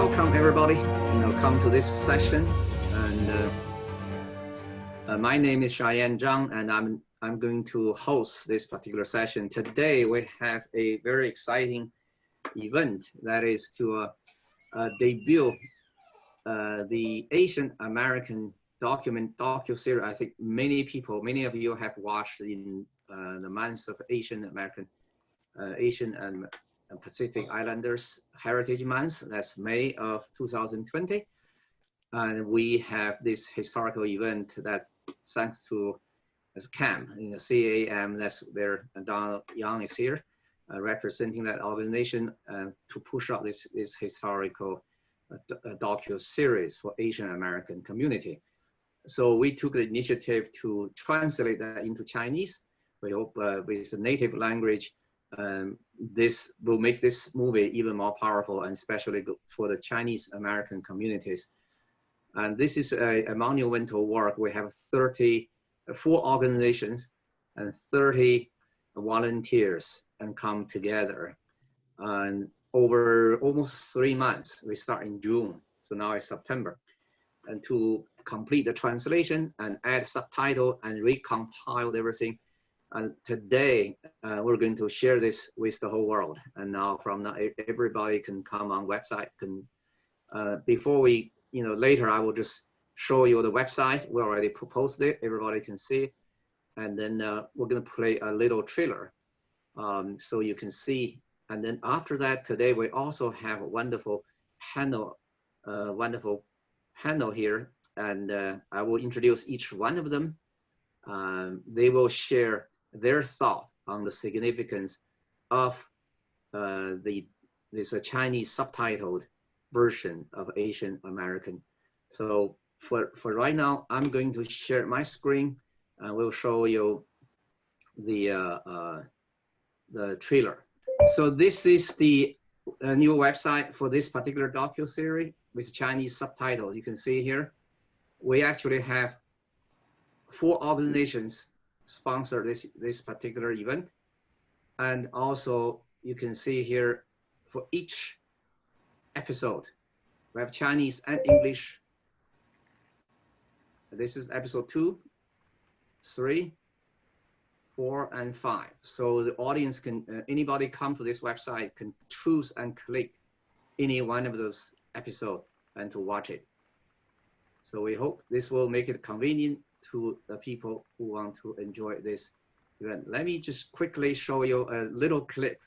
welcome everybody. Come to this session. And my name is Xiaoyan Zhang, and I'm going to host this particular session. Today we have a very exciting event, that is to debut the Asian American docuseries. I think many of you have watched in the months of Asian and Pacific Islanders Heritage Month. That's May of 2020. And we have this historical event that, thanks to CAM, CAM, that's where Yang is here, representing that organization to push out this historical docu-series for Asian American community. So we took the initiative to translate that into Chinese. We hope with the native language, this will make this movie even more powerful, and especially for the Chinese American communities. And this is a monumental work. We have 34 organizations and 30 volunteers and come together. And over almost 3 months, we start in June, so now it's September. And to complete the translation and add subtitle and recompile everything. And today, we're going to share this with the whole world. And now from now, everybody can come on website. Before we, later I will just show you the website. We already proposed it, everybody can see it. And then we're gonna play a little trailer so you can see. And then after that, today we also have a wonderful panel here. And I will introduce each one of them. They will share their thought on the significance of this Chinese subtitled version of Asian American. So for right now, I'm going to share my screen and we'll show you the trailer. So this is the new website for this particular docuseries with Chinese subtitles. You can see here, we actually have 4 organizations sponsor this particular event. And also you can see here for each episode, we have Chinese and English. This is episode 2, 3, 4, and 5. So the audience can, anybody come to this website can choose and click any one of those episodes and to watch it. So we hope this will make it convenient to the people who want to enjoy this event. Let me just quickly show you a little clip.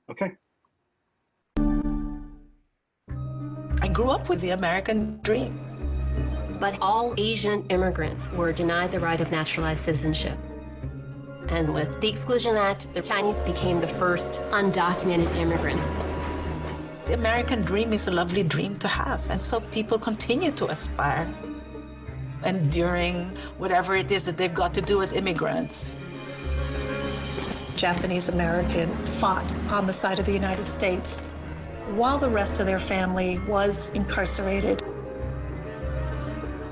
Okay. I grew up with the American dream. But all Asian immigrants were denied the right of naturalized citizenship. And with the Exclusion Act, the Chinese became the first undocumented immigrants. The American dream is a lovely dream to have, and so people continue to aspire, enduring whatever it is that they've got to do as immigrants. Japanese Americans fought on the side of the United States while the rest of their family was incarcerated.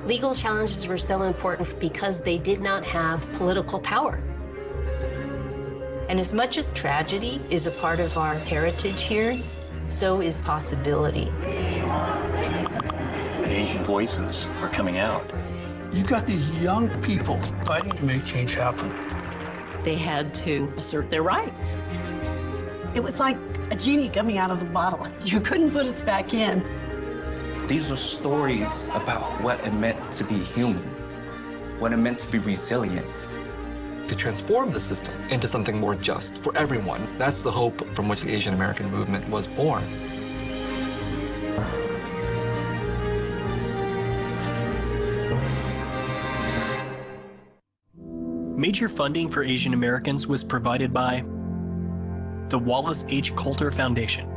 Legal challenges were so important because they did not have political power. And as much as tragedy is a part of our heritage here, so is possibility. Asian voices are coming out. You've got these young people fighting to make change happen. They had to assert their rights. It was like a genie coming out of the bottle. You couldn't put us back in. These are stories about what it meant to be human, what it meant to be resilient. To transform the system into something more just for everyone. That's the hope from which the Asian American movement was born. Major funding for Asian Americans was provided by the Wallace H. Coulter Foundation,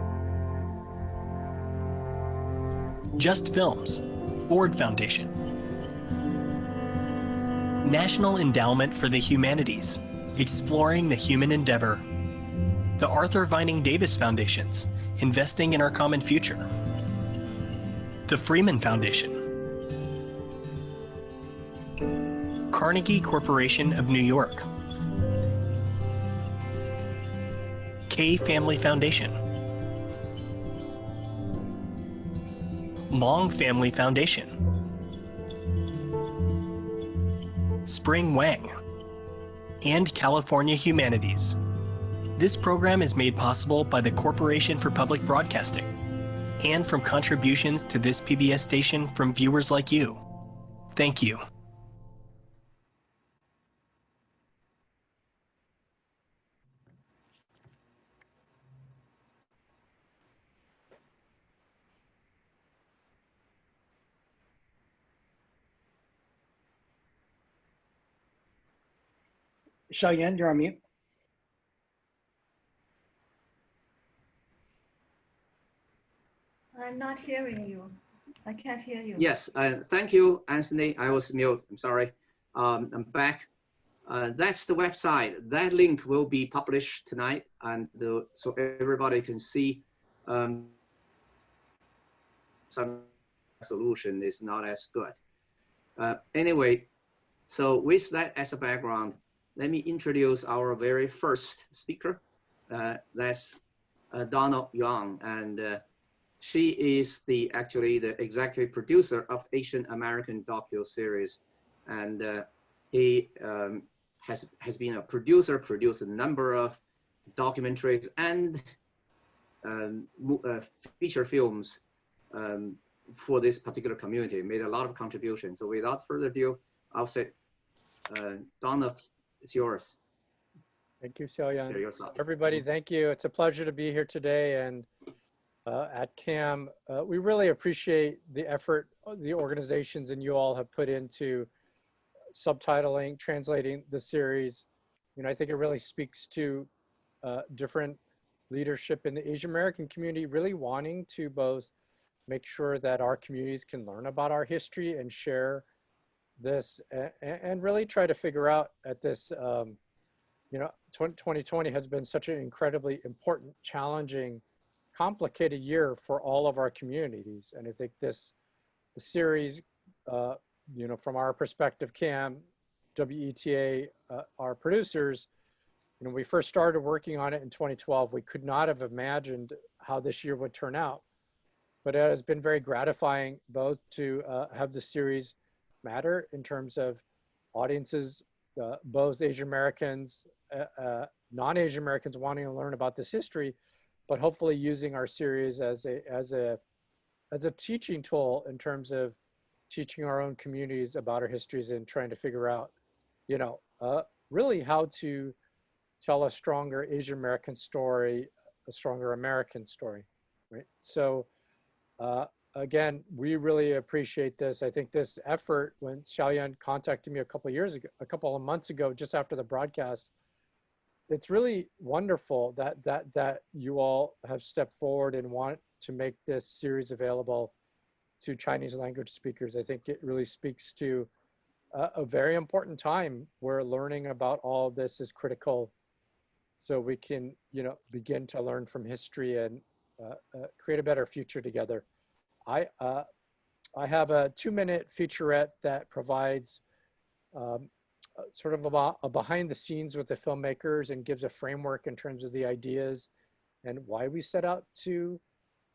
Just Films, Ford Foundation, National Endowment for the Humanities, Exploring the Human Endeavor, the Arthur Vining Davis Foundations, Investing in Our Common Future, the Freeman Foundation, Carnegie Corporation of New York, K Family Foundation, Long Family Foundation, Spring Wang, and California Humanities. This program is made possible by the Corporation for Public Broadcasting and from contributions to this PBS station from viewers like you. Thank you. Xiaoyan, you're on mute. I'm not hearing you. I can't hear you. Yes, thank you, Anthony. I was mute. I'm sorry. I'm back. That's the website. That link will be published tonight, and so everybody can see some solution is not as good. Anyway, so with that as a background, let me introduce our very first speaker. That's Diana&Joel, and she is actually the executive producer of Asian American Docuseries, and he has been a producer, produced a number of documentaries and feature films for this particular community, made a lot of contributions. So without further ado, I'll say, Donna, it's yours. Thank you, Xiaoyan. Everybody, thank you. It's a pleasure to be here today. And at CAM, we really appreciate the effort the organizations and you all have put into subtitling, translating the series. You know, I think it really speaks to different leadership in the Asian American community, really wanting to both make sure that our communities can learn about our history and share this, and really try to figure out at this, you know, 2020 has been such an incredibly important, challenging, complicated year for all of our communities. And I think the series, you know, from our perspective, CAM, WETA, our producers, you know, we first started working on it in 2012. We could not have imagined how this year would turn out, but it has been very gratifying both to have the series matter in terms of audiences, both Asian Americans, non-Asian Americans wanting to learn about this history, but hopefully using our series as a teaching tool in terms of teaching our own communities about our histories and trying to figure out, you know, really how to tell a stronger Asian American story, a stronger American story, right? So again, we really appreciate this. I think this effort, when Xiaoyan contacted me a couple of months ago, just after the broadcast, it's really wonderful that you all have stepped forward and want to make this series available to Chinese language speakers. I think it really speaks to a very important time where learning about all of this is critical, so we can, you know, begin to learn from history and create a better future together. I have a 2-minute featurette that provides sort of a behind the scenes with the filmmakers and gives a framework in terms of the ideas and why we set out to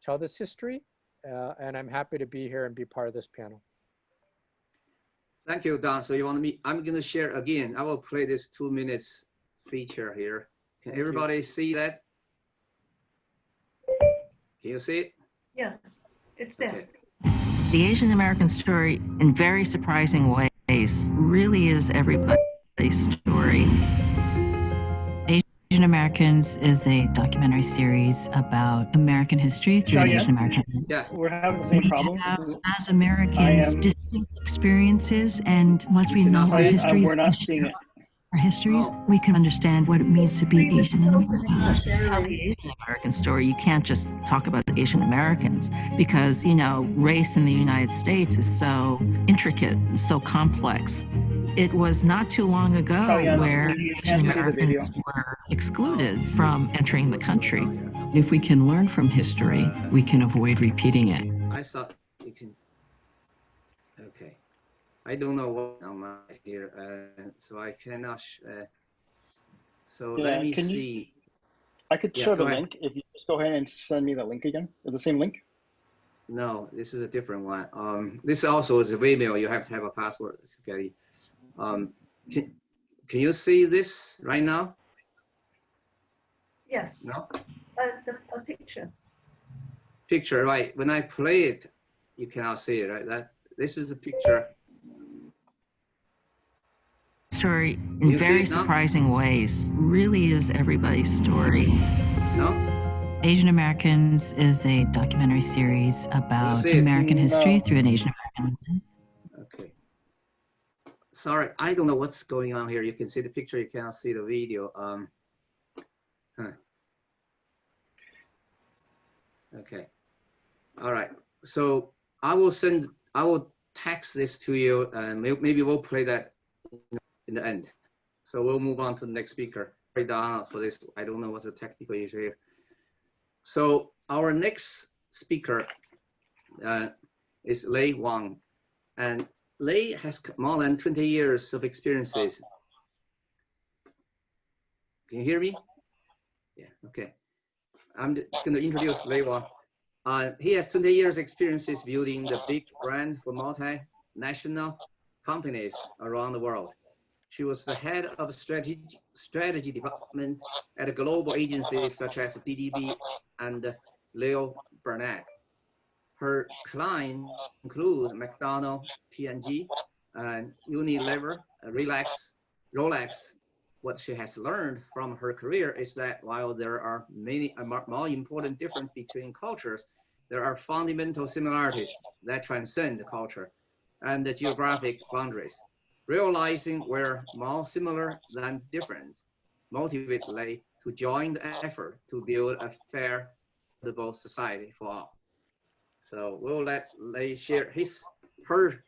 tell this history. And I'm happy to be here and be part of this panel. Thank you, Don. So you want me, I'm going to share again. I will play this 2 minutes feature here. Can everybody see that? Can you see it? Yes, it's there. Okay. The Asian American story, in very surprising ways, really is everybody's story. Asian Americans is a documentary series about American history through an Asian American lens. Yeah, we're having the same problem. As Americans, distinct experiences, and once we know our history, we're not seeing it. Our histories, we can understand what it means to be Asian American. To tell the Asian American story, you can't just talk about the Asian Americans, because, you know, race in the United States is so intricate, so complex. It was not too long ago where Asian Americans were excluded from entering the country. If we can learn from history, we can avoid repeating it. I thought you can. Okay. I don't know what on my here, so I cannot. So let me see. I could share the link if you just go ahead and send me the link again, or the same link. No, this is a different one. This also is a Vimeo. You have to have a password to get it. Can you see this right now? Yes. No? A picture. Picture, right. When I play it, you cannot see it, right? This is the picture. Story in very surprising ways really is everybody's story. No? Asian Americans is a documentary series about American history through an Asian American lens. Okay. Sorry, I don't know what's going on here. You can see the picture, you cannot see the video. Okay. All right. So I will text this to you, and maybe we'll play that in the end. So we'll move on to the next speaker. Sorry, Diana, for this. I don't know what's the technical issue here. So our next speaker is Lei Wang, and Lei has more than 20 years of experiences. Can you hear me? Yeah, okay. I'm just going to introduce Lei Wang. He has 20 years experiences building the big brand for multinational companies around the world. She was the head of strategy department at global agencies such as DDB and Leo Burnett. Her clients include McDonald's, P&G, and Unilever, Rolex. What she has learned from her career is that while there are many more important differences between cultures, there are fundamental similarities that transcend the culture and the geographic boundaries. Realizing we're more similar than different motivate Lei to join the effort to build a fair, equitable society for all. So we'll let Lei share her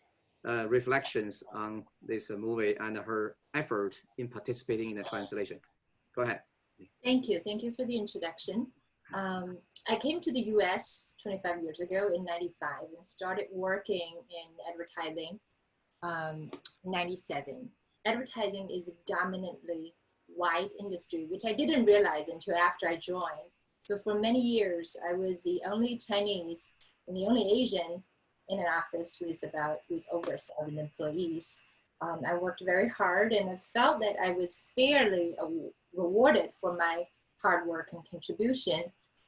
reflections on this movie and her effort in participating in the translation. Go ahead. Thank you. Thank you for the introduction. I came to the US 25 years ago in '95 and started working in advertising in '97. Advertising is a dominantly white industry, which I didn't realize until after I joined. So for many years, I was the only Chinese and the only Asian in an office with over 7 employees. I worked very hard and I felt that I was fairly rewarded for my hard work and contribution.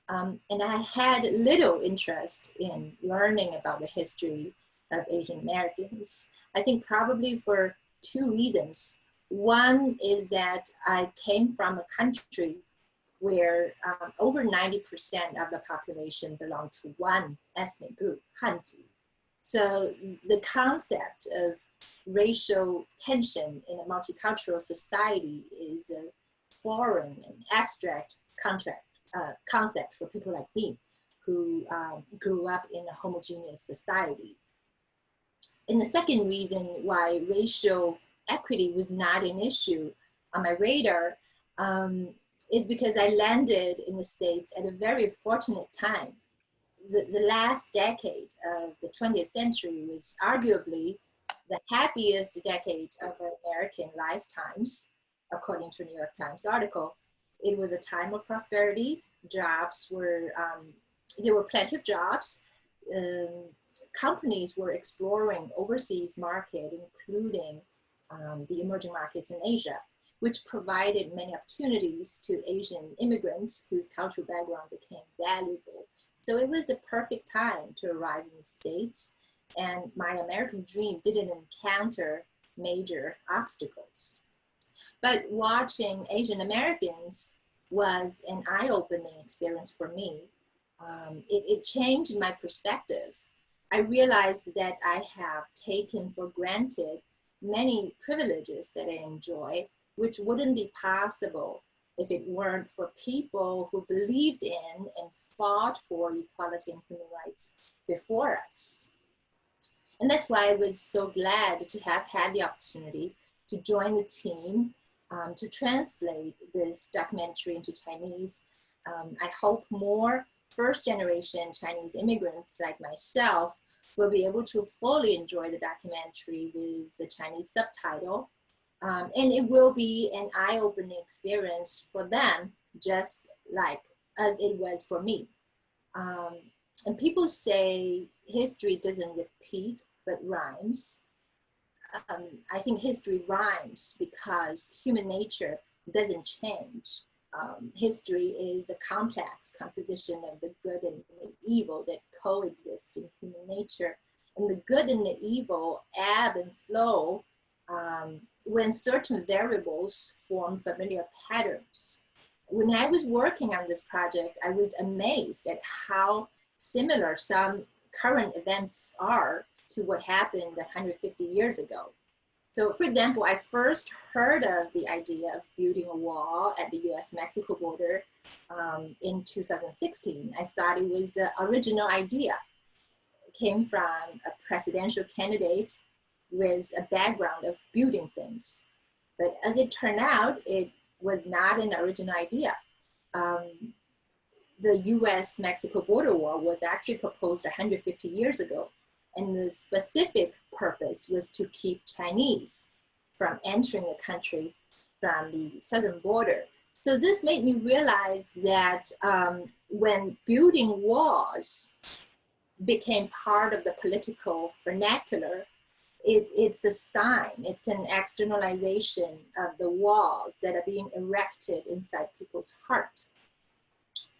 And I had little interest in learning about the history of Asian Americans. I think probably for 2 reasons. One is that I came from a country where over 90% of the population belonged to one ethnic group, Hanzu. So the concept of racial tension in a multicultural society is a foreign and abstract concept for people like me who grew up in a homogeneous society. And the second reason why racial equity was not an issue on my radar is because I landed in the States at a very fortunate time. The last decade of the 20th century was arguably the happiest decade of our American lifetimes, according to a New York Times article. It was a time of prosperity. Jobs were, there were plenty of jobs. Companies were exploring overseas market, including the emerging markets in Asia, which provided many opportunities to Asian immigrants whose cultural background became valuable. So it was a perfect time to arrive in the States, and my American dream didn't encounter major obstacles. But watching Asian Americans was an eye-opening experience for me. It changed my perspective. I realized that I have taken for granted many privileges that I enjoy, which wouldn't be possible if it weren't for people who believed in and fought for equality and human rights before us. And that's why I was so glad to have had the opportunity to join the team to translate this documentary into Chinese. I hope more first-generation Chinese immigrants like myself will be able to fully enjoy the documentary with the Chinese subtitle. And it will be an eye-opening experience for them, just like as it was for me. And people say history doesn't repeat, but rhymes. I think history rhymes because human nature doesn't change. History is a complex composition of the good and the evil that coexist in human nature. And the good and the evil ebb and flow when certain variables form familiar patterns. When I was working on this project, I was amazed at how similar some current events are to what happened 150 years ago. So for example, I first heard of the idea of building a wall at the US-Mexico border in 2016. I thought it was an original idea. It came from a presidential candidate with a background of building things. But as it turned out, it was not an original idea. The US-Mexico border wall was actually proposed 150 years ago. And the specific purpose was to keep Chinese from entering the country from the southern border. So this made me realize that when building walls became part of the political vernacular, it's a sign, it's an externalization of the walls that are being erected inside people's heart.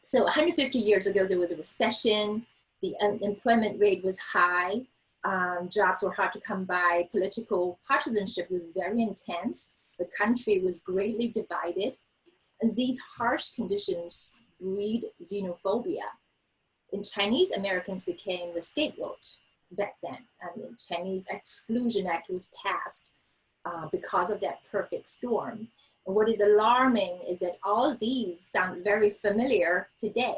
So 150 years ago, there was a recession, the unemployment rate was high, jobs were hard to come by, political partisanship was very intense, the country was greatly divided, and these harsh conditions breed xenophobia. And Chinese Americans became the scapegoat back then. And the Chinese Exclusion Act was passed because of that perfect storm. And what is alarming is that all these sound very familiar today.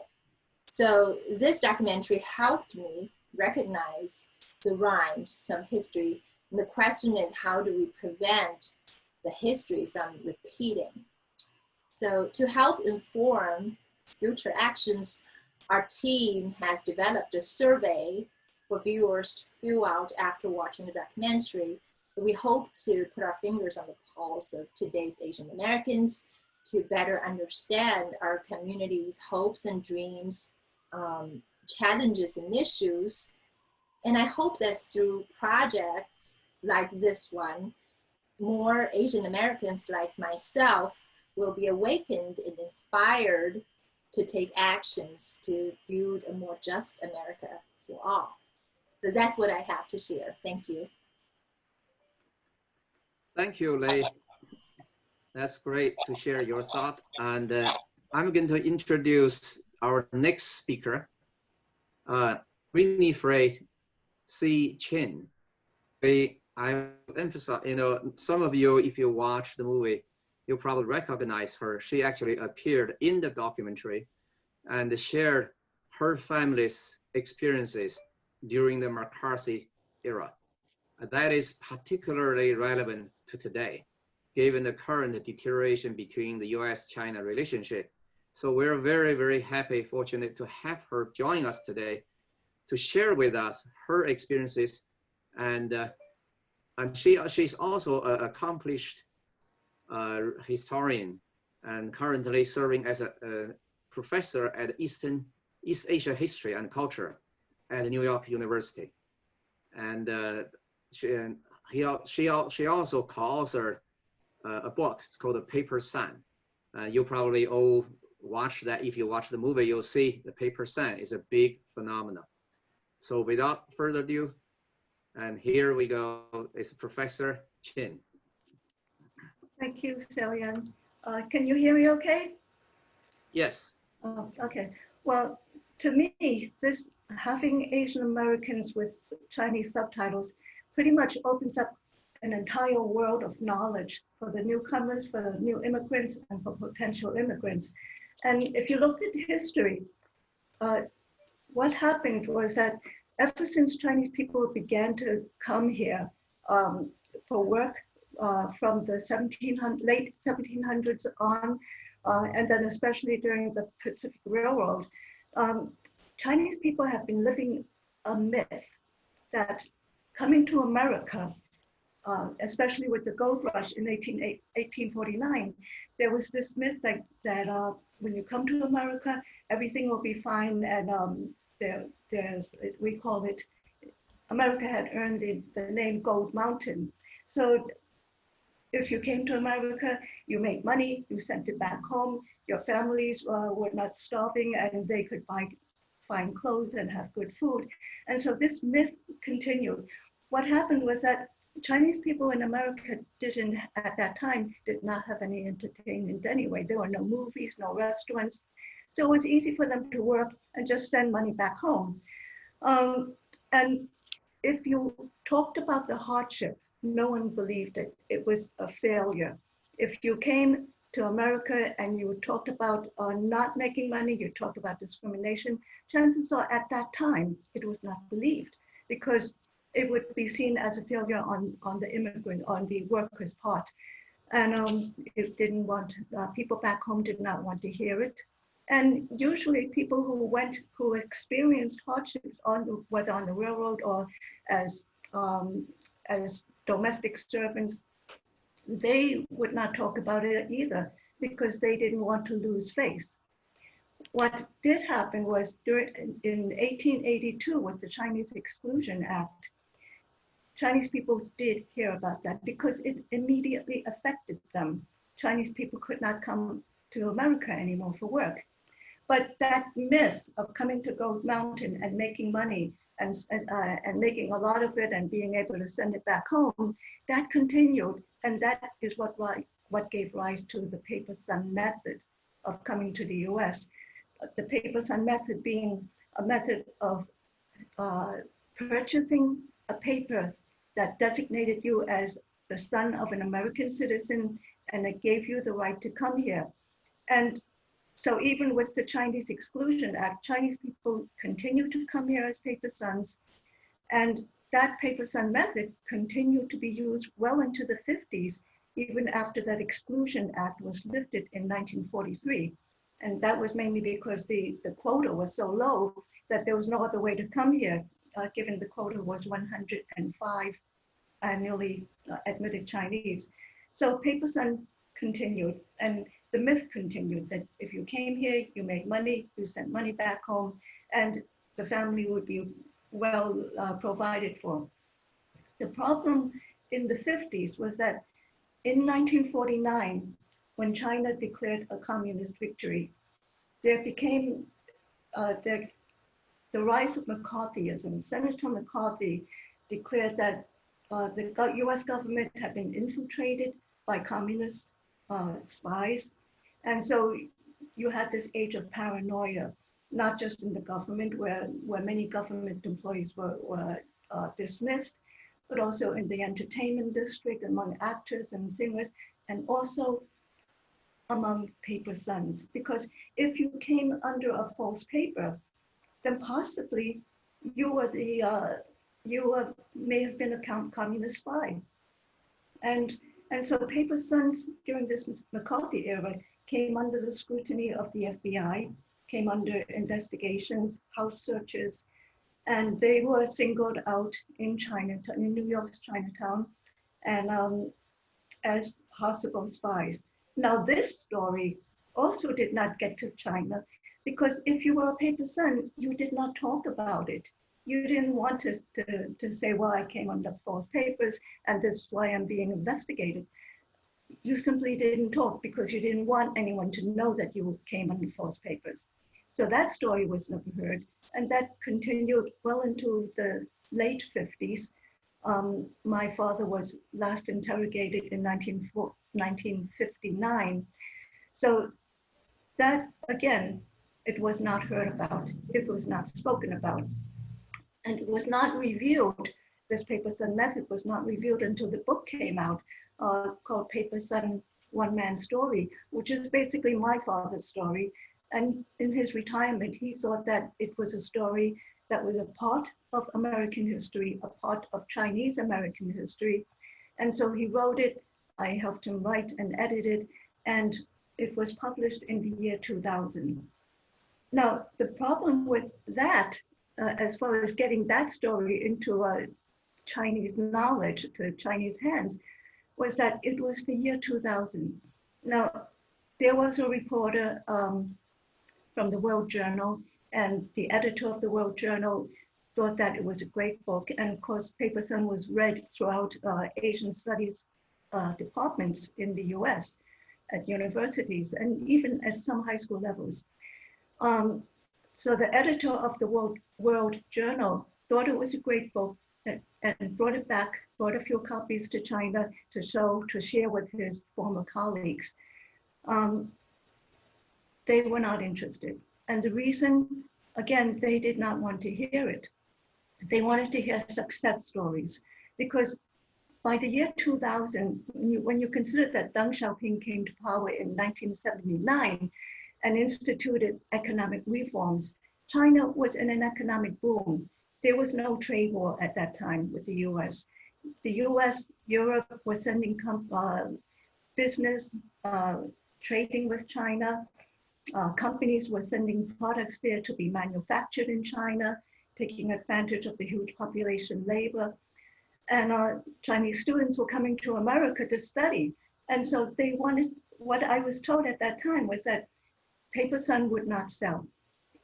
So this documentary helped me recognize the rhymes of history. And the question is, how do we prevent the history from repeating? So to help inform future actions, our team has developed a survey for viewers to fill out after watching the documentary. We hope to put our fingers on the pulse of today's Asian Americans to better understand our community's hopes and dreams, challenges and issues. And I hope that through projects like this one, more Asian Americans like myself will be awakened and inspired to take actions to build a more just America for all. So that's what I have to share. Thank you. Thank you, Lei. That's great to share your thought. And I'm going to introduce our next speaker, Winifred C. Chin. I emphasize, some of you, if you watch the movie, you'll probably recognize her. She actually appeared in the documentary and shared her family's experiences during the McCarthy era. That is particularly relevant to today, given the current deterioration between the US-China relationship. So we're very, very happy, fortunate to have her join us today to share with us her experiences. And she's also an accomplished historian and currently serving as a professor at East Asia History and Culture at New York University. And she also co-authored a book. It's called The Paper Sun. You probably all watch that. If you watch the movie, you'll see the Paper Sun is a big phenomenon. So without further ado, and here we go, it's Professor Chin. Thank you, Xiaoyan. Can you hear me okay? Yes. Okay. Well, to me, this having Asian Americans with Chinese subtitles pretty much opens up an entire world of knowledge for the newcomers, for the new immigrants, and for potential immigrants. And if you look at history, what happened was that ever since Chinese people began to come here for work from the late 1700s on, and then especially during the Pacific Railroad, Chinese people have been living a myth that coming to America, especially with the gold rush in 1849, there was this myth that when you come to America, everything will be fine and we call it, America had earned the name Gold Mountain. So if you came to America, you made money, you sent it back home, your families were not starving, and they could buy fine clothes and have good food. And so this myth continued. What happened was that Chinese people in America at that time, did not have any entertainment anyway. There were no movies, no restaurants. So it was easy for them to work and just send money back home. And if you talked about the hardships, no one believed it. It was a failure. If you came to America and you talked about not making money, you talked about discrimination, chances are at that time, it was not believed because it would be seen as a failure on the immigrant, on the worker's part. And it didn't want, people back home did not want to hear it. And usually people who experienced hardships whether on the railroad or as domestic servants, they would not talk about it either because they didn't want to lose face. What did happen was in 1882 with the Chinese Exclusion Act, Chinese people did hear about that because it immediately affected them. Chinese people could not come to America anymore for work. But that myth of coming to Gold Mountain and making money and making a lot of it and being able to send it back home, that continued. And that is what gave rise to the paper sun method of coming to the US. The paper sun method being a method of purchasing a paper that designated you as the son of an American citizen, and it gave you the right to come here. And so even with the Chinese Exclusion Act, Chinese people continue to come here as paper sons, and that paper son method continued to be used well into the 50s, even after that Exclusion Act was lifted in 1943. And that was mainly because the quota was so low that there was no other way to come here, given the quota was 105 annually admitted Chinese. So paper son continued, and the myth continued that if you came here, you made money, you sent money back home, and the family would be well provided for. The problem in the 50s was that in 1949, when China declared a communist victory, there became the rise of Mccarthyism. Senator McCarthy declared that the US government had been infiltrated by communist spies. And so you had this age of paranoia, not just in the government where many government employees were dismissed, but also in the entertainment district among actors and singers, and also among paper sons. Because if you came under a false paper, then possibly you may have been a communist spy. And so paper sons during this McCarthy era came under the scrutiny of the FBI, came under investigations, house searches, and they were singled out in Chinatown, in New York's Chinatown, and as possible spies. Now this story also did not get to China because if you were a paper son, you did not talk about it. You didn't want to say, well, I came under false papers and this is why I'm being investigated. You simply didn't talk because you didn't want anyone to know that you came under false papers. So that story was never heard. And that continued well into the late 50s. My father was last interrogated in 1959. So that, again, it was not heard about. It was not spoken about. And it was not reviewed. This paper son method was not reviewed until the book came out called Paper Son One Man's Story, which is basically my father's story. And in his retirement, he thought that it was a story that was a part of American history, a part of Chinese American history. And so he wrote it, I helped him write and edit it, and it was published in the year 2000. Now, the problem with that, as far as getting that story into Chinese knowledge, to Chinese hands, was that it was the year 2000. Now, there was a reporter from the World Journal. And the editor of the World Journal thought that it was a great book. And of course, Paper Sun was read throughout Asian studies departments in the US at universities and even at some high school levels. So the editor of the World Journal thought it was a great book and brought it back, brought a few copies to China to share with his former colleagues. They were not interested. And the reason, again, they did not want to hear it. They wanted to hear success stories because by the year 2000, when you consider that Deng Xiaoping came to power in 1979 and instituted economic reforms, China was in an economic boom. There was no trade war at that time with the US. The US, Europe was sending business, trading with China. Companies were sending products there to be manufactured in China, taking advantage of the huge population labor. And Chinese students were coming to America to study. And so they wanted, what I was told at that time was that Paper Sun would not sell.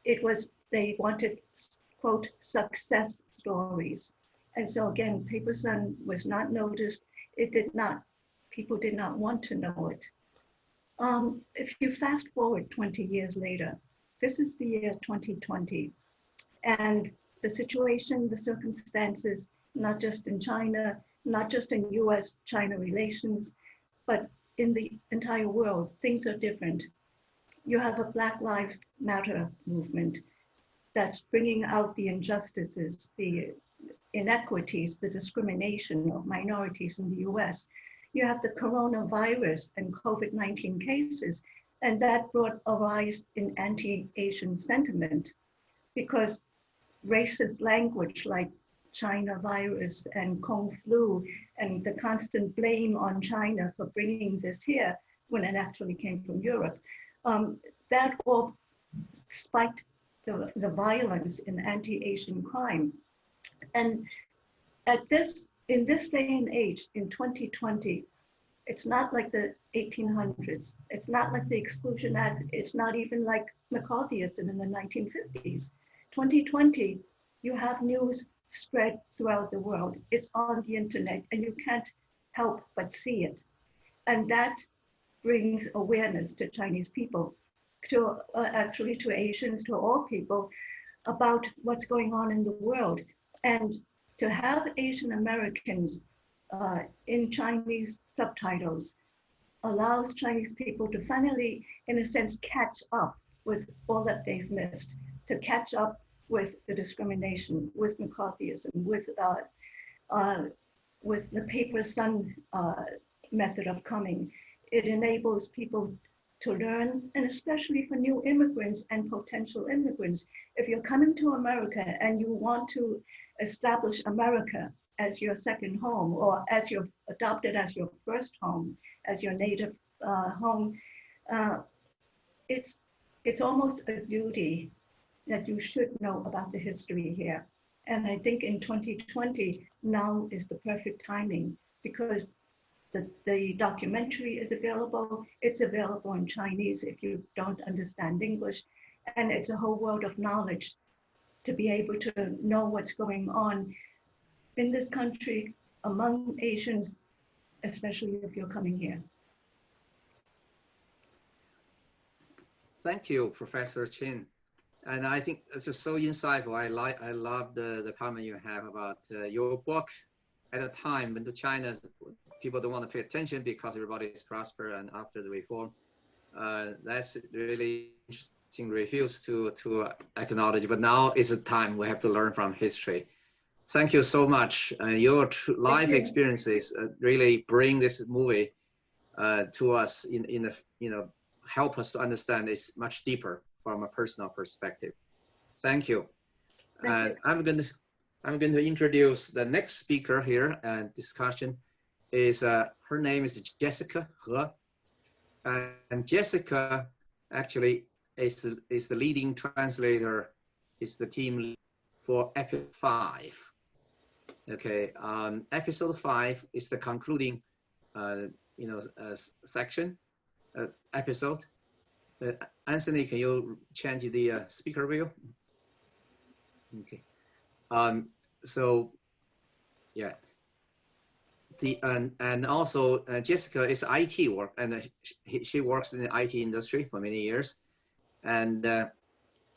They wanted, quote, success stories. And so again, Paper Sun was not noticed. People did not want to know it. If you fast forward 20 years later, this is the year 2020. And the situation, the circumstances, not just in China, not just in US-China relations, but in the entire world, things are different. You have a Black Lives Matter movement that's bringing out the injustices, the inequities, the discrimination of minorities in the US. You have the coronavirus and COVID-19 cases, and that brought a rise in anti-Asian sentiment because racist language like China virus and Kung flu and the constant blame on China for bringing this here when it actually came from Europe, that all spiked the violence in anti-Asian crime. And in this day and age, in 2020, it's not like the 1800s. It's not like the Exclusion Act. It's not even like Mccarthyism in the 1950s. 2020, you have news spread throughout the world. It's on the internet and you can't help but see it. And that brings awareness to Chinese people, actually to Asians, to all people about what's going on in the world. And to have Asian Americans in Chinese subtitles allows Chinese people to finally, in a sense, catch up with all that they've missed, to catch up with the discrimination, with Mccarthyism, with the Paper Sun method of coming. It enables people to learn, and especially for new immigrants and potential immigrants. If you're coming to America and you want to establish America as your second home, or as you're adopted as your first home, as your native home, it's almost a duty that you should know about the history here. And I think in 2020, now is the perfect timing because the documentary is available. It's available in Chinese if you don't understand English. And it's a whole world of knowledge to be able to know what's going on in this country among Asians, especially if you're coming here. Thank you, Professor Chin. And I think this is so insightful. I love the comment you have about your book at a time when the China people don't want to pay attention because everybody is prosper and after the reform. That's really interesting refuse to acknowledge, but now is a time we have to learn from history. Thank you so much. Your life experiences really bring this movie to us help us to understand this much deeper from a personal perspective. Thank you. I'm going to introduce the next speaker here and discussion is her name is Jessica He. And Jessica actually is the leading translator, is the team lead for episode 5. Okay, episode 5 is the concluding, section, episode. Anthony, can you change the speaker view? Okay. So, yeah. And also Jessica is IT work, and she works in the IT industry for many years, and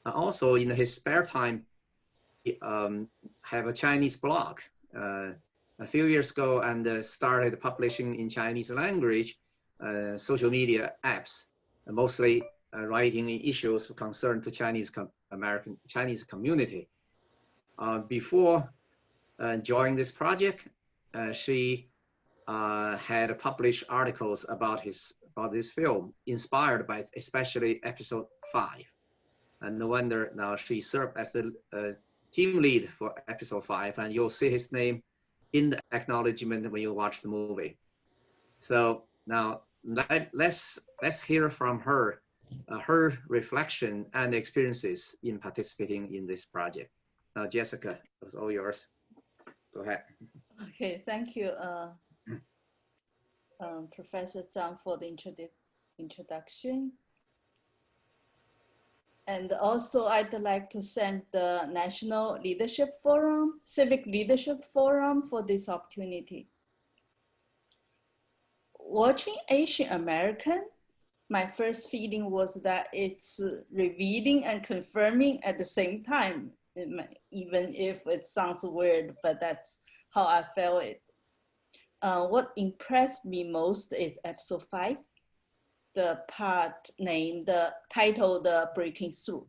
also in his spare time, he have a Chinese blog a few years ago, and started publishing in Chinese language social media apps, mostly writing issues concerned to Chinese Chinese community. Before joining this project, she had published articles about this film, inspired by especially episode 5. And no wonder now she served as the team lead for episode 5, and you'll see his name in the acknowledgement when you watch the movie. So now let's hear from her, her reflection and experiences in participating in this project. Now, Jessica, it was all yours. Go ahead. Okay, thank you, Professor Zhang, for the introduction. And also, I'd like to thank the National Leadership Forum, Civic Leadership Forum, for this opportunity. Watching Asian American, my first feeling was that it's revealing and confirming at the same time, even if it sounds weird, but that's how I felt it. What impressed me most is episode 5, the part named, the title, The Breaking Through.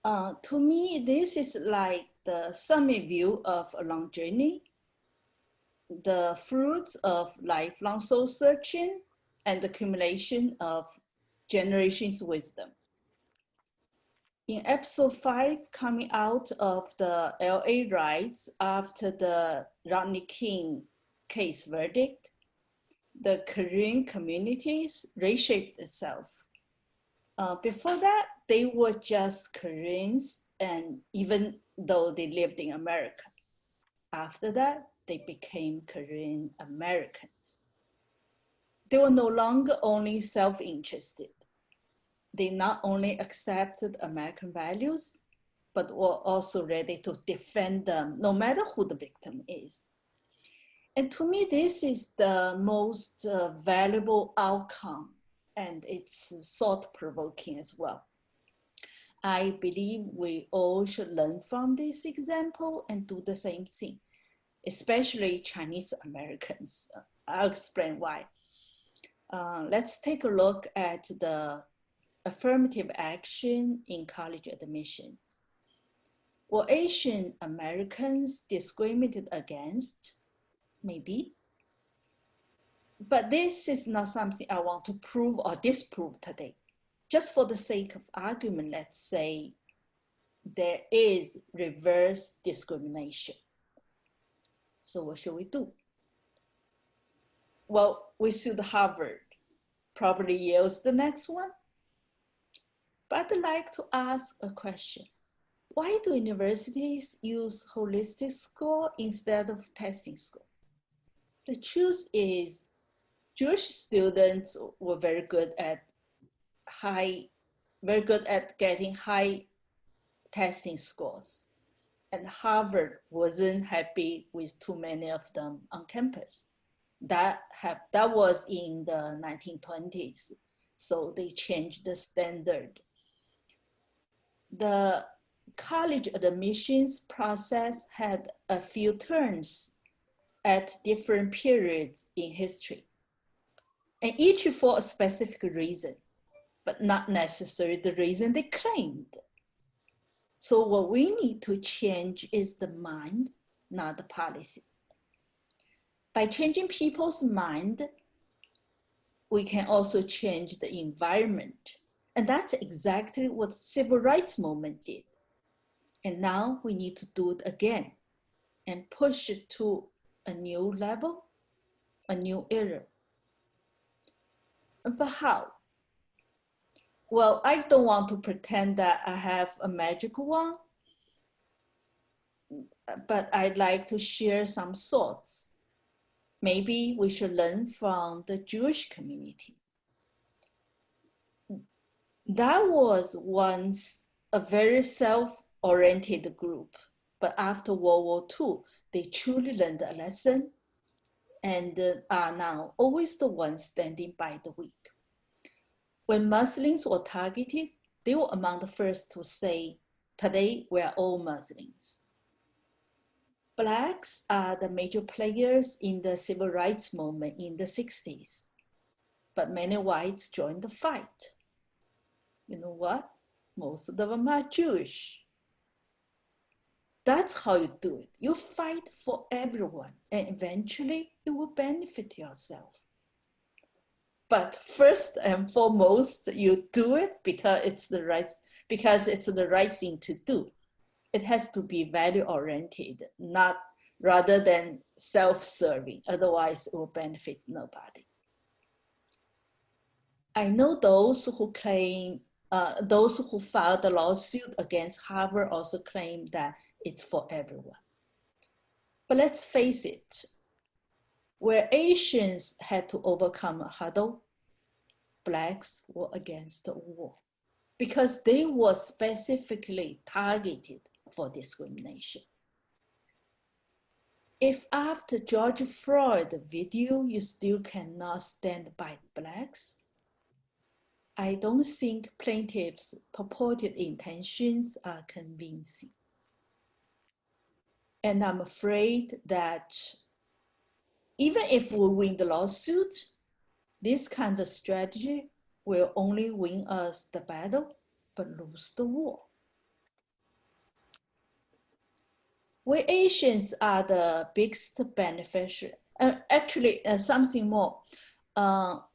To me, this is like the summit view of a long journey, the fruits of lifelong soul searching, and the accumulation of generations' wisdom. In episode 5, coming out of the LA riots after the Rodney King case verdict, the Korean communities reshaped itself. Before that, they were just Koreans, and even though they lived in America. After that, they became Korean Americans. They were no longer only self-interested. They not only accepted American values, but were also ready to defend them, no matter who the victim is. And to me, this is the most valuable outcome, and it's thought-provoking as well. I believe we all should learn from this example and do the same thing, especially Chinese Americans. I'll explain why. Let's take a look at the affirmative action in college admissions. Were Asian Americans discriminated against? Maybe. But this is not something I want to prove or disprove today. Just for the sake of argument, let's say there is reverse discrimination. So what should we do? Well, we sued Harvard. Probably Yale's the next one. But I'd like to ask a question. Why do universities use holistic score instead of testing score? The truth is, Jewish students were very good at getting high testing scores. And Harvard wasn't happy with too many of them on campus. That was in the 1920s. So they changed the standard. The college admissions process had a few turns at different periods in history, and each for a specific reason, but not necessarily the reason they claimed. So what we need to change is the mind, not the policy. By changing people's mind, we can also change the environment. And that's exactly what the civil rights movement did. And now we need to do it again and push it to a new level, a new era. But how? Well, I don't want to pretend that I have a magic wand, but I'd like to share some thoughts. Maybe we should learn from the Jewish community. That was once a very self-oriented group, but after World War II, they truly learned a lesson and are now always the ones standing by the weak. When Muslims were targeted, they were among the first to say, "Today we are all Muslims." Blacks are the major players in the civil rights movement in the 60s, but many whites joined the fight. You know what? Most of them are Jewish. That's how you do it. You fight for everyone, and eventually you will benefit yourself. But first and foremost, you do it because it's the right thing to do. It has to be value-oriented, not rather than self-serving. Otherwise, it will benefit nobody. I know those who claim, those who filed the lawsuit against Harvard also claim that it's for everyone. But let's face it, where Asians had to overcome a hurdle, Blacks were against the war because they were specifically targeted for discrimination. If after George Floyd video, you still cannot stand by Blacks, I don't think plaintiffs' purported intentions are convincing. And I'm afraid that even if we win the lawsuit, this kind of strategy will only win us the battle, but lose the war. We Asians are the biggest beneficiary. Actually, something more.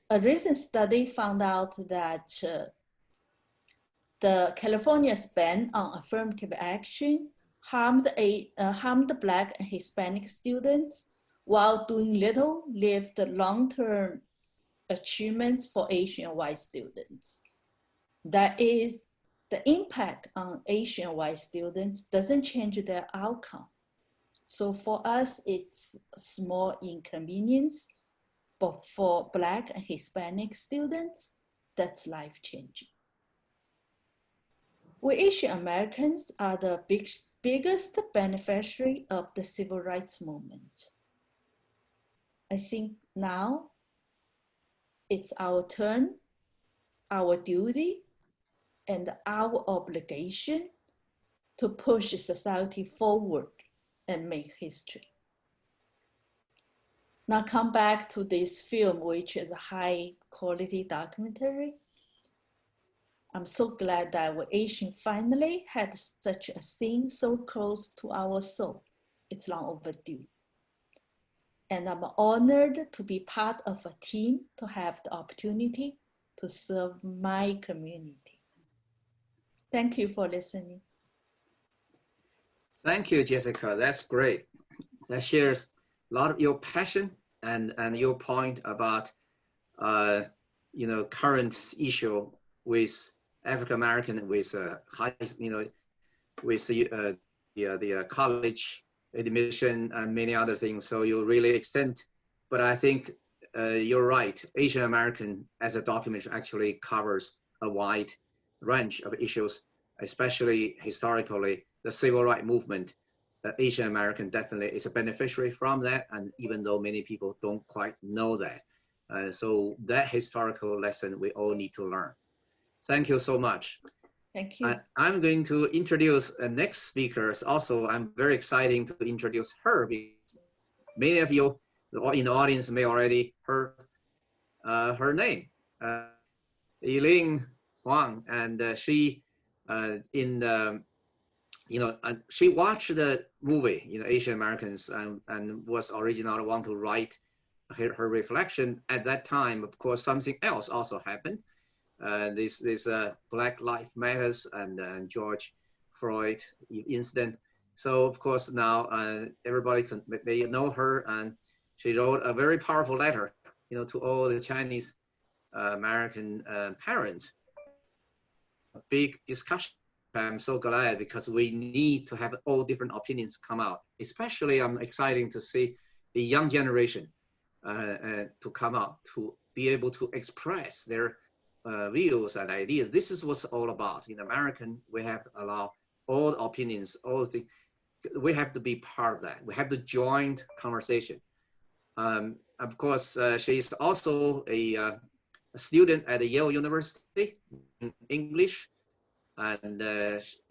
A recent study found out that the California's ban on affirmative action harmed Black and Hispanic students while doing little lived long-term achievements for Asian white students. That is, the impact on Asian white students doesn't change their outcome. So for us, it's a small inconvenience, but for Black and Hispanic students, that's life-changing. We Asian Americans are the biggest beneficiary of the civil rights movement. I think now it's our turn, our duty, and our obligation to push society forward and make history. Now come back to this film, which is a high quality documentary. I'm so glad that we Asian finally had such a thing so close to our soul. It's long overdue. And I'm honored to be part of a team to have the opportunity to serve my community. Thank you for listening. Thank you, Jessica. That's great. That shares a lot of your passion and your point about current issue with African American, with the college admission and many other things. So you really extend, but I think you're right. Asian American as a document actually covers a wide range of issues, especially historically, the civil rights movement. Asian American definitely is a beneficiary from that, and even though many people don't quite know that. So that historical lesson we all need to learn. Thank you so much. Thank you. I'm going to introduce the next speaker. Also, I'm very excited to introduce her because many of you in the audience may already heard her name, Huang, and she she watched the movie, Asian Americans, and was originally want to write her reflection. At that time, of course, something else also happened. This Black Lives Matters and George Floyd incident. So of course now everybody may know her, and she wrote a very powerful letter, to all the Chinese American parents. A big discussion. I'm so glad because we need to have all different opinions come out. Especially I'm excited to see the young generation to come out to be able to express their views and ideas. This is what's all about. In American, we have to allow all the opinions, all the things. We have to be part of that. We have to join conversation. Of course, she is also a student at Yale University in English, and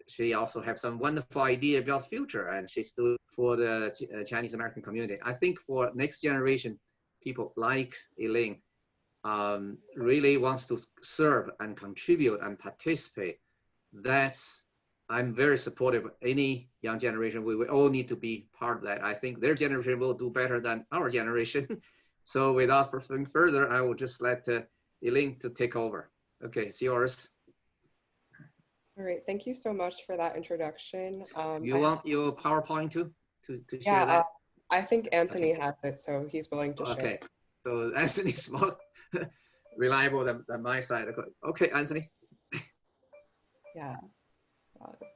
she also has some wonderful idea about the future, and she's doing for the Chinese American community. I think for next generation, people like Elaine really wants to serve and contribute and participate. I'm very supportive of any young generation. We all need to be part of that. I think their generation will do better than our generation. So without further, I will just let Elaine to take over. Okay, it's yours. All right, thank you so much for that introduction. You want your PowerPoint to yeah, share that? I think Anthony has it, so he's willing to share. Okay, so Anthony's more reliable than my side. Okay, Anthony. Yeah,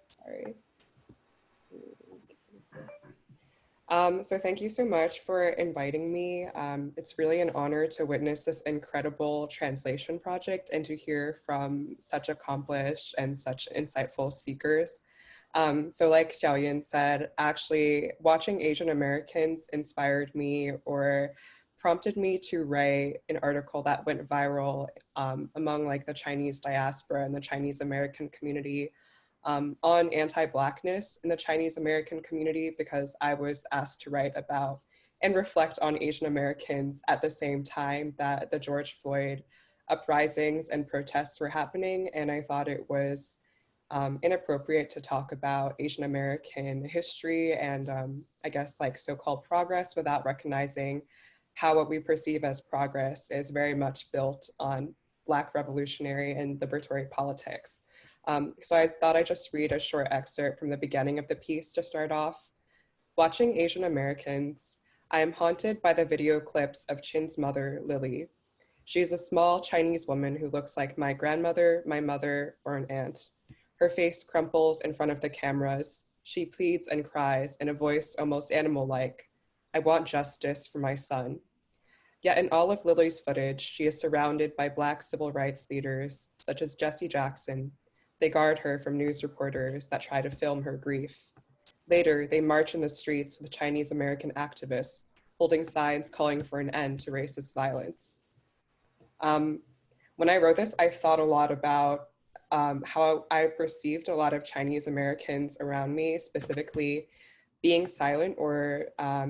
sorry. So thank you so much for inviting me. It's really an honor to witness this incredible translation project and to hear from such accomplished and such insightful speakers. So like Xiaoyan said, actually watching Asian Americans inspired me or prompted me to write an article that went viral among like the Chinese diaspora and the Chinese American community on anti-Blackness in the Chinese American community, because I was asked to write about and reflect on Asian Americans at the same time that the George Floyd uprisings and protests were happening. And I thought it was inappropriate to talk about Asian American history and I guess like so-called progress without recognizing how what we perceive as progress is very much built on Black revolutionary and liberatory politics. So I thought I'd just read a short excerpt from the beginning of the piece to start off. Watching Asian Americans, I am haunted by the video clips of Chin's mother, Lily. She is a small Chinese woman who looks like my grandmother, my mother, or an aunt. Her face crumples in front of the cameras. She pleads and cries in a voice almost animal-like. I want justice for my son. Yet in all of Lily's footage, she is surrounded by Black civil rights leaders, such as Jesse Jackson. They guard her from news reporters that try to film her grief. Later, they march in the streets with Chinese American activists, holding signs calling for an end to racist violence. When I wrote this, I thought a lot about how I perceived a lot of Chinese Americans around me, specifically being silent or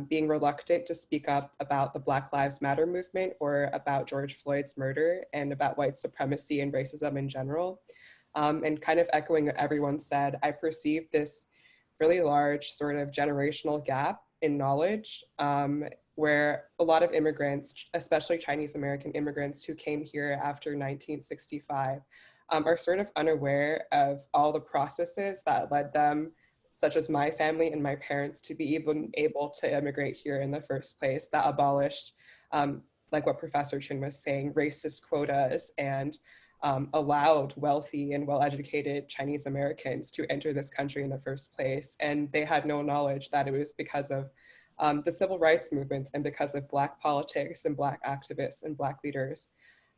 being reluctant to speak up about the Black Lives Matter movement or about George Floyd's murder and about white supremacy and racism in general. And kind of echoing what everyone said, I perceived this really large sort of generational gap in knowledge where a lot of immigrants, especially Chinese American immigrants who came here after 1965, are sort of unaware of all the processes that led them, such as my family and my parents, to be even able to immigrate here in the first place, that abolished, like what Professor Chin was saying, racist quotas and allowed wealthy and well-educated Chinese Americans to enter this country in the first place. And they had no knowledge that it was because of the civil rights movements and because of Black politics and Black activists and Black leaders.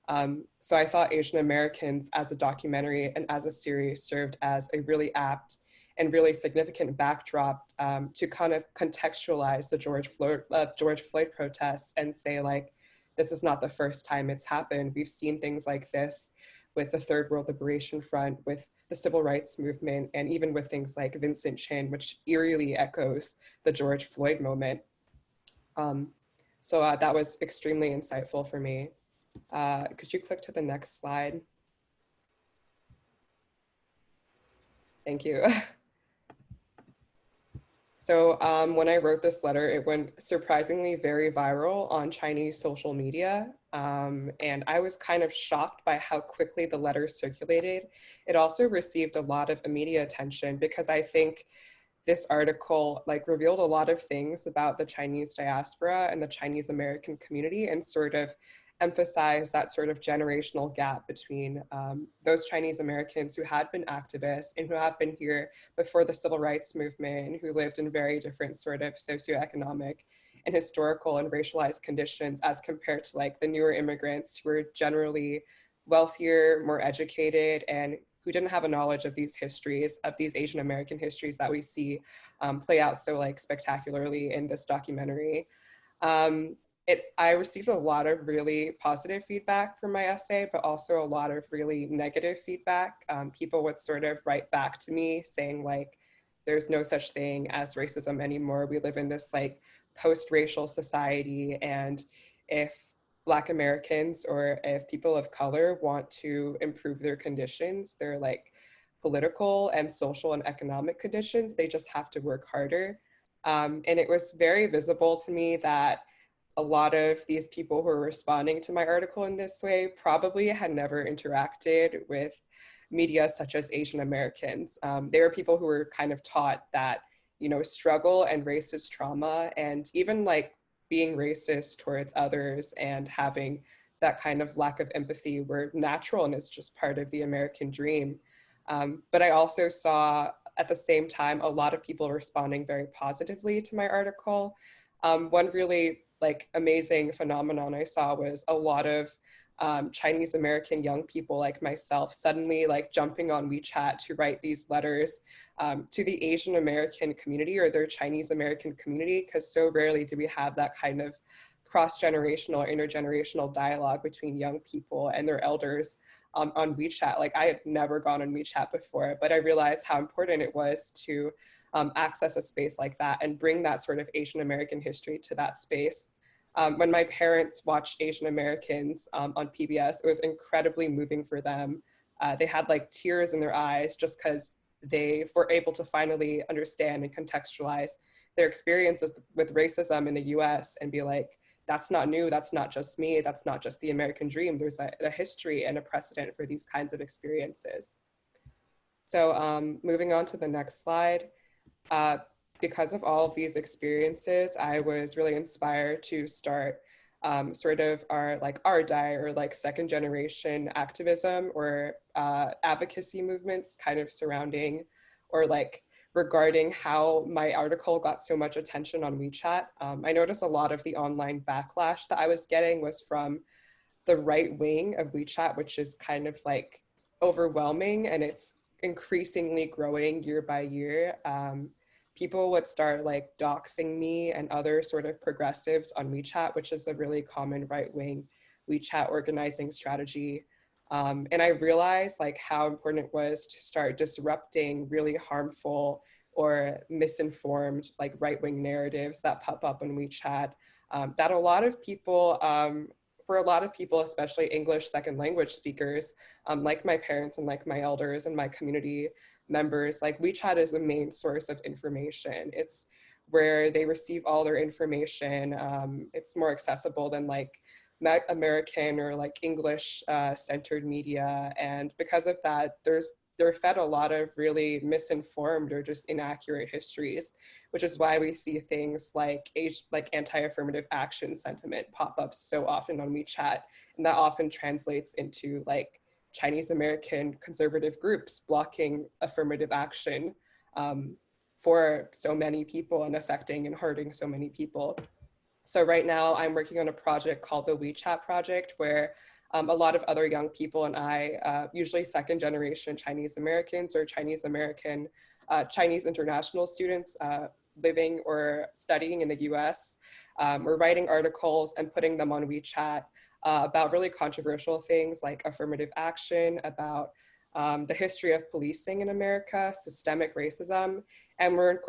So I thought Asian Americans as a documentary and as a series served as a really apt and really significant backdrop to kind of contextualize the George Floyd protests and say, like, this is not the first time it's happened. We've seen things like this with the Third World Liberation Front, with the Civil Rights Movement, and even with things like Vincent Chin, which eerily echoes the George Floyd moment. So that was extremely insightful for me. Could you click to the next slide? Thank you. So when I wrote this letter, it went surprisingly very viral on Chinese social media. And I was kind of shocked by how quickly the letter circulated. It also received a lot of media attention because I think this article like revealed a lot of things about the Chinese diaspora and the Chinese American community and sort of emphasize that sort of generational gap between those Chinese Americans who had been activists and who have been here before the civil rights movement and who lived in very different sort of socioeconomic and historical and racialized conditions as compared to like the newer immigrants who were generally wealthier, more educated, and who didn't have a knowledge of these histories, of these Asian American histories that we see play out so like spectacularly in this documentary. I received a lot of really positive feedback from my essay, but also a lot of really negative feedback. People would sort of write back to me saying like, there's no such thing as racism anymore. We live in this like post-racial society, and if Black Americans or if people of color want to improve their conditions, their like political and social and economic conditions, they just have to work harder. And it was very visible to me that a lot of these people who are responding to my article in this way probably had never interacted with media such as Asian Americans. They were people who were kind of taught that, you know, struggle and racist trauma and even like being racist towards others and having that kind of lack of empathy were natural and it's just part of the American dream. But I also saw at the same time a lot of people responding very positively to my article. One really like amazing phenomenon I saw was a lot of Chinese American young people like myself suddenly like jumping on WeChat to write these letters to the Asian American community or their Chinese American community, because so rarely do we have that kind of cross-generational or intergenerational dialogue between young people and their elders on WeChat. Like I had never gone on WeChat before, but I realized how important it was to access a space like that and bring that sort of Asian American history to that space. When my parents watched Asian Americans on PBS, it was incredibly moving for them. They had like tears in their eyes just because they were able to finally understand and contextualize their experience with racism in the US and be like, that's not new, that's not just me, that's not just the American dream. There's a history and a precedent for these kinds of experiences. So moving on to the next slide. Because of all of these experiences, I was really inspired to start sort of our RDI or like second generation activism or advocacy movements kind of surrounding or like regarding how my article got so much attention on WeChat. I noticed a lot of the online backlash that I was getting was from the right wing of WeChat, which is kind of like overwhelming and it's increasingly growing year by year. People would start like doxing me and other sort of progressives on WeChat, which is a really common right-wing WeChat organizing strategy. And I realized like how important it was to start disrupting really harmful or misinformed like right-wing narratives that pop up on WeChat that a lot of people, for a lot of people, especially English second language speakers, like my parents and like my elders and my community members, like WeChat is the main source of information. It's where they receive all their information. It's more accessible than like American or like English centered media. And because of that, they're fed a lot of really misinformed or just inaccurate histories, which is why we see things like anti-affirmative action sentiment pop up so often on WeChat. And that often translates into like Chinese American conservative groups blocking affirmative action for so many people and affecting and hurting so many people. So right now I'm working on a project called the Wechat Project, where a lot of other young people and I, usually second generation Chinese Americans or Chinese American, Chinese international students living or studying in the US, we're writing articles and putting them on WeChat about really controversial things like affirmative action, about the history of policing in America, systemic racism, and we're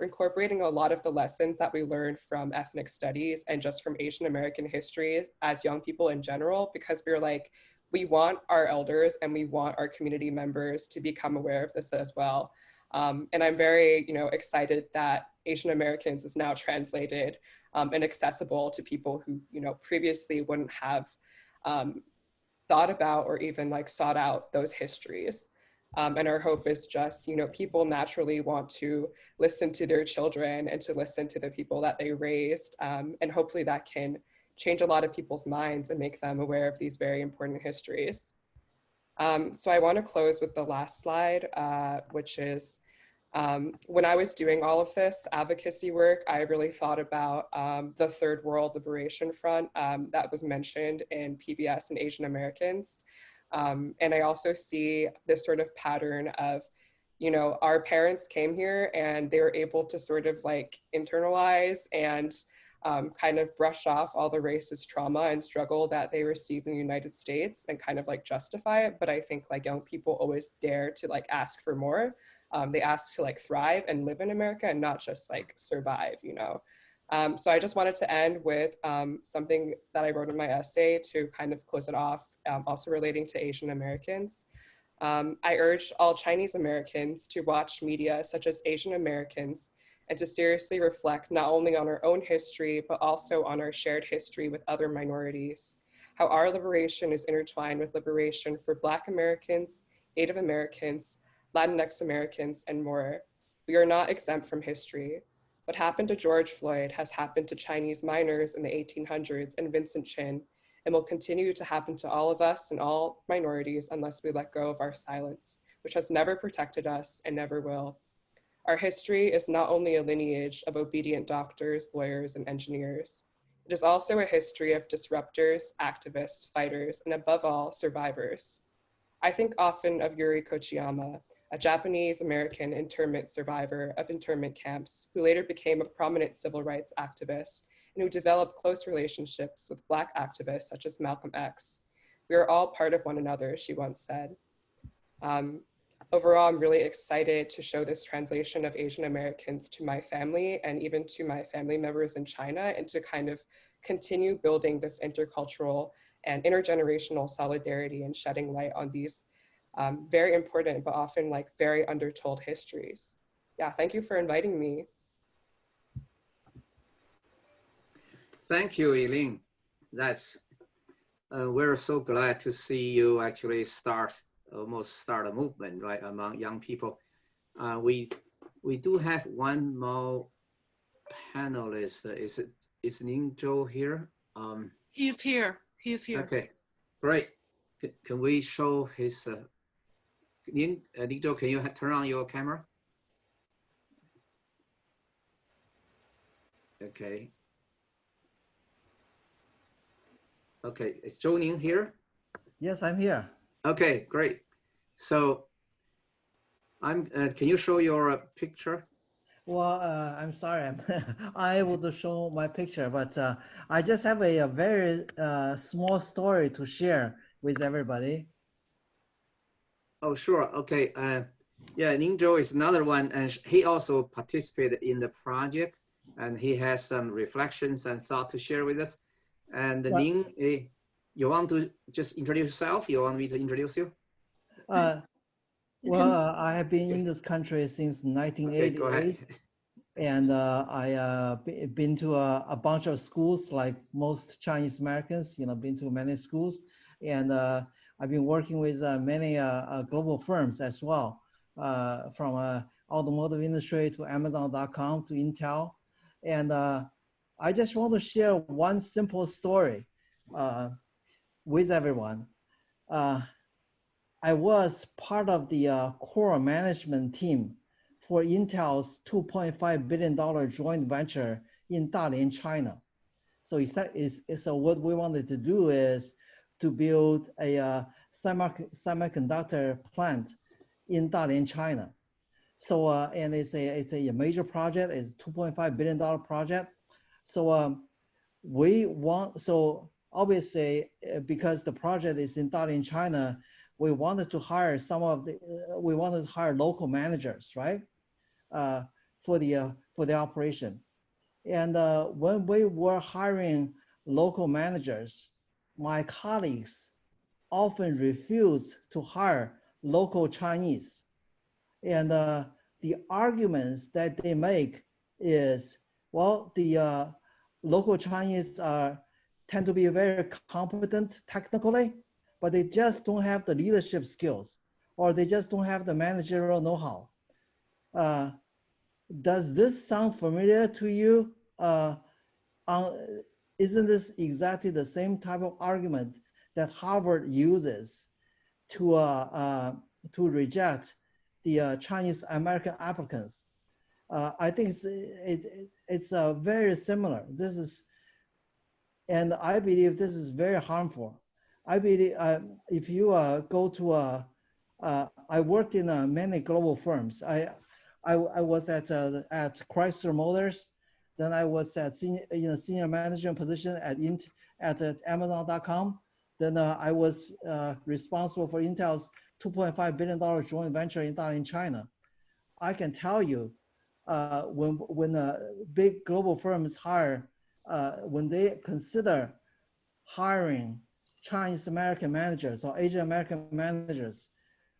incorporating a lot of the lessons that we learned from ethnic studies and just from Asian American history as young people in general, because we're like, we want our elders and we want our community members to become aware of this as well. And I'm very, excited that Asian Americans is now translated and accessible to people who, previously wouldn't have thought about or even like sought out those histories. And our hope is just, people naturally want to listen to their children and to listen to the people that they raised. And hopefully that can change a lot of people's minds and make them aware of these very important histories. So I want to close with the last slide, which is When I was doing all of this advocacy work, I really thought about the Third World Liberation Front that was mentioned in PBS and Asian Americans. And I also see this sort of pattern of, you know, our parents came here and they were able to sort of like internalize and kind of brush off all the racist trauma and struggle that they received in the United States and kind of like justify it. But I think like young people always dare to like ask for more. They ask to like thrive and live in America and not just like survive, you know. So I just wanted to end with something that I wrote in my essay to kind of close it off, also relating to Asian Americans. I urge all Chinese Americans to watch media such as Asian Americans and to seriously reflect not only on our own history, but also on our shared history with other minorities, how our liberation is intertwined with liberation for Black Americans, Native Americans, Latinx Americans, and more. We are not exempt from history. What happened to George Floyd has happened to Chinese miners in the 1800s and Vincent Chin, and will continue to happen to all of us and all minorities unless we let go of our silence, which has never protected us and never will. Our history is not only a lineage of obedient doctors, lawyers, and engineers. It is also a history of disruptors, activists, fighters, and above all, survivors. I think often of Yuri Kochiyama, a Japanese-American internment survivor of internment camps who later became a prominent civil rights activist and who developed close relationships with Black activists such as Malcolm X. We are all part of one another, she once said. Overall, I'm really excited to show this translation of Asian Americans to my family and even to my family members in China, and to kind of continue building this intercultural and intergenerational solidarity and shedding light on these very important, but often like very undertold histories. Yeah, thank you for inviting me. Thank you, Eileen. That's, we're so glad to see you actually almost start a movement, right, among young people. We do have one more panelist. Is Ning-Jo here? He's here. He's here. Okay, great. Can we show his? Ning-Jo, can you turn on your camera? Okay. Okay, is Zhou Ning here? Yes, I'm here. Okay, great. So, can you show your picture? Well, I'm sorry, I'm unable to show my picture, but I just have a very small story to share with everybody. Oh, sure. Okay. Yeah, Ning-Jo is another one, and he also participated in the project, and he has some reflections and thought to share with us. And Ning, you want to just introduce yourself? You want me to introduce you? Well, I have been in this country since 1988. Okay, go ahead. And I been to a bunch of schools, like most Chinese Americans, you know, been to many schools. And I've been working with many global firms as well, from automotive industry to Amazon.com to Intel. And I just want to share one simple story with everyone. I was part of the core management team for Intel's $2.5 billion joint venture in Dalian, China. So what we wanted to do is to build a semiconductor plant in Dalian, China. So and it's a major project. It's a $2.5 billion project. So so obviously because the project is in Dalian, China, we wanted to hire local managers, right, for the operation. And when we were hiring local managers, my colleagues often refused to hire local Chinese. And the arguments that they make is, well, the local Chinese tend to be very competent technically, but they just don't have the leadership skills, or they just don't have the managerial know-how. Does this sound familiar to you? Isn't this exactly the same type of argument that Harvard uses to reject the Chinese American applicants. I think it's very similar. This is, and I believe this is very harmful. I believe if you go to I worked in many global firms. I was at Chrysler Motors, then I was at senior management position at Amazon.com. Then I was responsible for Intel's $2.5 billion joint venture in China. I can tell you, when big global firms hire, when they consider hiring Chinese American managers or Asian American managers,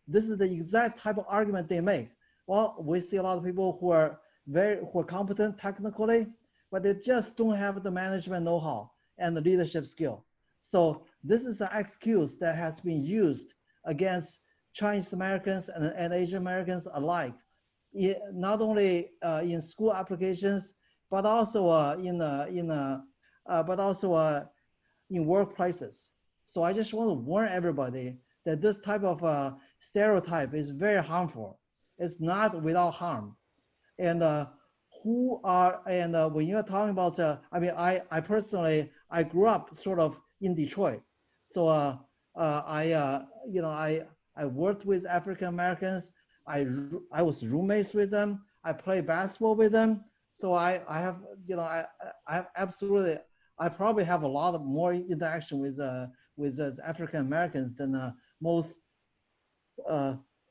this is the exact type of argument they make. Well, we see a lot of people who are competent technically, but they just don't have the management know-how and the leadership skill. So this is an excuse that has been used against Chinese Americans and Asian Americans alike, not only in school applications, but also in workplaces. So I just want to warn everybody that this type of stereotype is very harmful. It's not without harm. And when you're talking about, I mean, I personally, I grew up sort of in Detroit. So I worked with African Americans. I was roommates with them. I played basketball with them. So I have, I have absolutely, I probably have a lot of more interaction with African Americans than most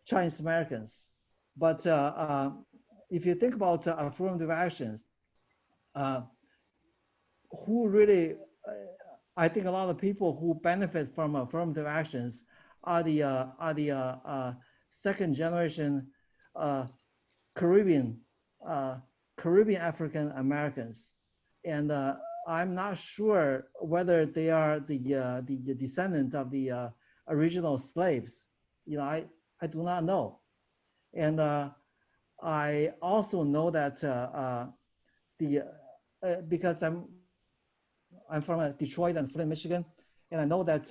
Chinese Americans. But if you think about affirmative actions, who really, I think a lot of people who benefit from affirmative actions are the second generation Caribbean African Americans, and I'm not sure whether they are the descendant of the original slaves. I do not know. And I also know that because I'm from Detroit and Flint, Michigan, and I know that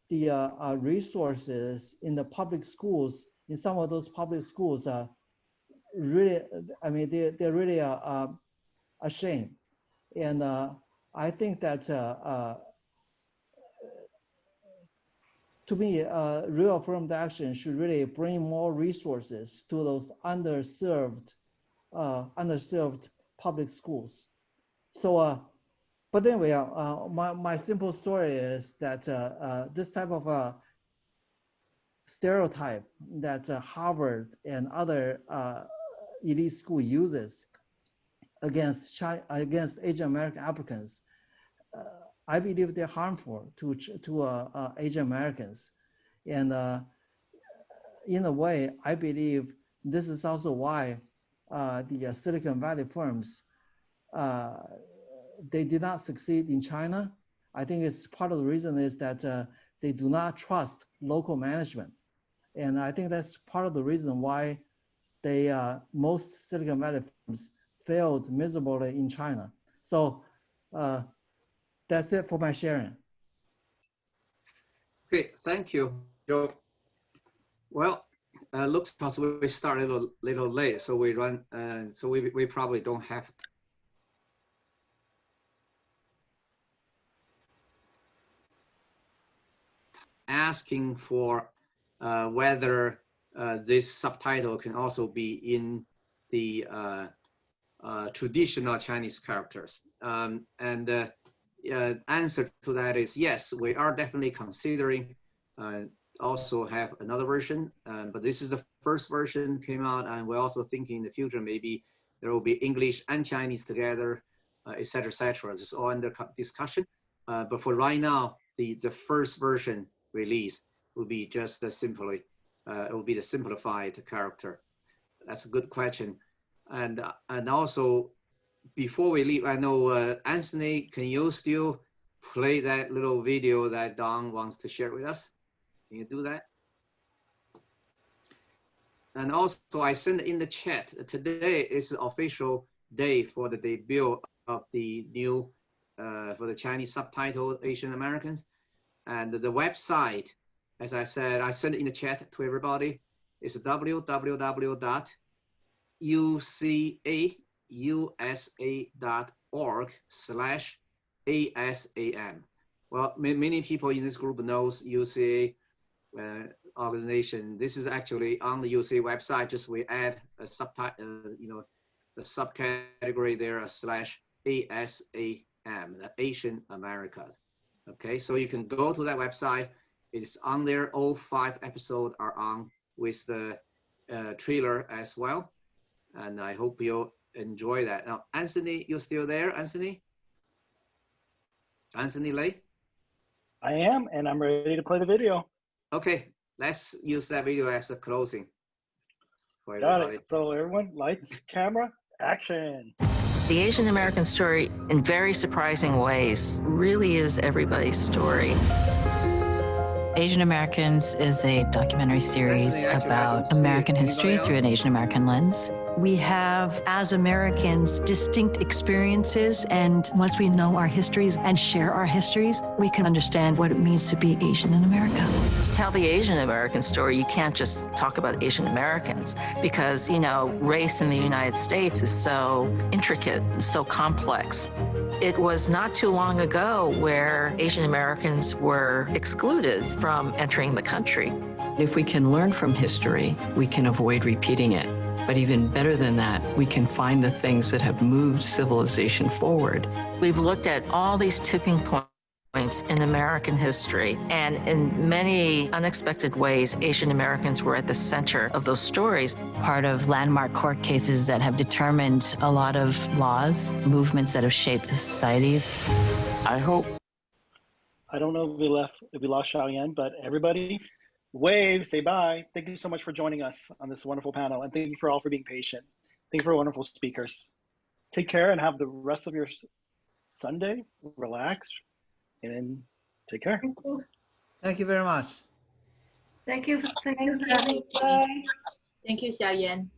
the resources in the public schools, in some of those public schools, really, I mean, they're really a shame. And I think that to me, real affirmative action should really bring more resources to those underserved public schools. So, but anyway, my simple story is that this type of stereotype that Harvard and other elite school uses against Asian American applicants, I believe they're harmful to Asian Americans. And in a way, I believe this is also why the Silicon Valley firms, they did not succeed in China. I think it's part of the reason is that they do not trust local management. And I think that's part of the reason why most Silicon Valley firms failed miserably in China. So that's it for my sharing. Okay, thank you, Joe. Well, looks like we started a little late, so we run. So we probably don't have asking for whether this subtitle can also be in the traditional Chinese characters. Answer to that is yes, we are definitely considering also have another version, but this is the first version came out, and we're also thinking in the future maybe there will be English and Chinese together, et cetera, et cetera. It's all under discussion. But for right now, the first version release will be just simply, it will be the simplified character. That's a good question. And also, before we leave, I know, Anthony, can you still play that little video that Don wants to share with us? Can you do that? And also, I sent in the chat, today is the official day for the debut of the new, for the Chinese subtitle Asian Americans. And the website, as I said, I sent it in the chat to everybody. It's www.ucausa.org/ASAM. Well, many people in this group knows UCA organization. This is actually on the UCA website. Just we add a subtitle, the subcategory there /ASAM, the Asian Americans. Okay, so you can go to that website. It's on there. All 5 episodes are on with the trailer as well. And I hope you'll enjoy that. Now, Anthony, you're still there, Anthony? Anthony Lei? I am, and I'm ready to play the video. Okay, let's use that video as a closing for Got everybody. it. So everyone, lights, camera, action. The Asian American story, in very surprising ways, really is everybody's story. Asian Americans is a documentary series about American history through an Asian American lens. We have, as Americans, distinct experiences, and once we know our histories and share our histories, we can understand what it means to be Asian in America. To tell the Asian American story, you can't just talk about Asian Americans because, race in the United States is so intricate, so complex. It was not too long ago where Asian Americans were excluded from entering the country. If we can learn from history, we can avoid repeating it. But even better than that, we can find the things that have moved civilization forward. We've looked at all these tipping points in American history, and in many unexpected ways, Asian Americans were at the center of those stories. Part of landmark court cases that have determined a lot of laws, movements that have shaped the society. I hope. I don't know if we lost Xiaoyan, but everybody, wave, say bye. Thank you so much for joining us on this wonderful panel, and thank you for all for being patient. Thank you for wonderful speakers. Take care and have the rest of your Sunday. Relax and take care. Thank you very much. Thank you. Thank you. Thank you, Xiaoyan.